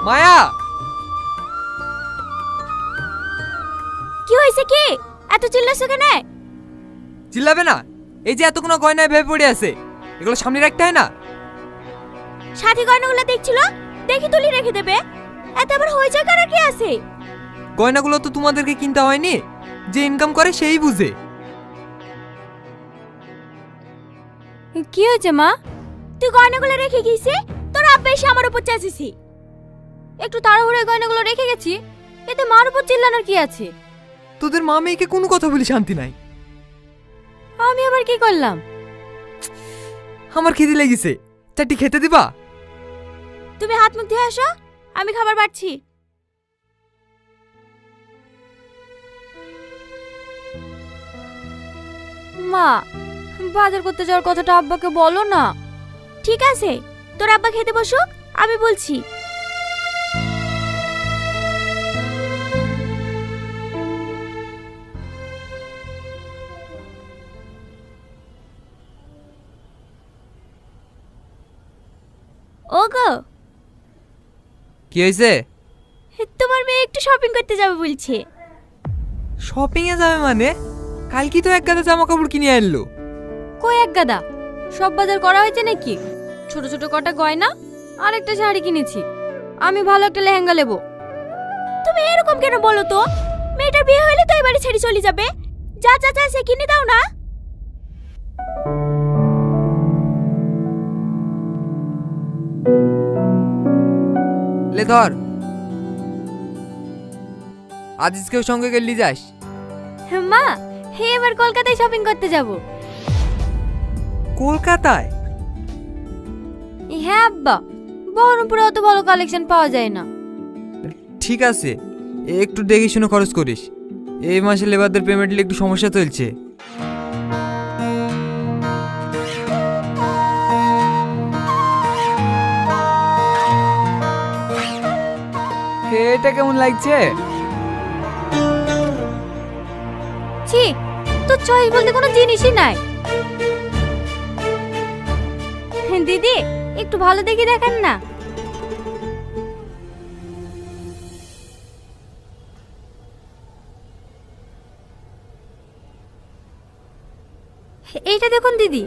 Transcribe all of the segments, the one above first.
মায়া, কি হয়েছে? কি এত চিল্লাছো কেন? চিল্লাবে না? এই যে এতক্ষণ গয়নায় ভেবে পড়ে আছে, এগুলো সামনে রাখতে হয় না? সাথী গয়নাগুলো দেখছিল, দেখি তুলি রেখে দেবে। এত আবার হয়ে যায় কার কি আছে? গয়নাগুলো তো তোমাদেরকে কিনতে হয়নি, যে ইনকাম করে সেই বুঝে। কি হয়েছে মা? তুই গয়নাগুলো রেখে গিয়েছি, তোর আব্বা এসে আমার উপর চেঁচেছি। একটু তাড়াহুড়ো গয়নাগুলো রেখে গেছি, এতে মার উপর চিল্লানোর কি আছে? তোদের মা মেয়েকে কোনো কথা বলি শান্তি নাই। আমি আবার কি করলাম? আমার খিদে লেগেছে, চারটি খেতে দিবা? তুমি হাত মুখ ধুয়ে আসো, আমি খাবার বাড়ছি। মা, বাজার করতে যাওয়ার কথাটা আব্বাকে বলো না। ঠিক আছে, তোর আব্বা খেতে বসুক, আমি বলছি। ওগো, কি হয়েছে? তোমার মেয়ে একটু শপিং করতে যাবে বলছে। শপিং এ যাবে মানে? কাল কি তো এক গাদা জামা কাপড় কিনে আনলো। কই এক গাদা? সব বাজার করা হয়েছে নাকি? ছোট ছোট কটা গয়না আর একটা শাড়ি কিনেছি। আমি ভালো একটা লেহেঙ্গা নেব। তুমি এরকম কেন বলো তো? মেয়েটার বিয়ে হলে তো এবারে ছেড়ে চলে যাবে। যা যা যা, সে কিনে দাও না। লে ধর, আজিজকেও সঙ্গে গেলি যাস। মা, হে এবার কলকাতায় শপিং করতে যাব। কলকাতায়? হ্যাঁ আব্বা, বহরমপুরে অত ভালো কালেকশন পাওয়া যায় না। ঠিক আছে, একটু দেখে শুনে খরচ করিস। এই মাসে লেবারদের পেমেন্টে একটু সমস্যা চলছে। এটা কেমন লাগছে? ছি, তো চয়েস বলতে কোনো জিনিসই নাই। দিদি, একটু ভালো দেখে দেখেন না। এইটা দেখুন দিদি।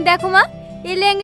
দেখো মা, এই লেহেঙ্গা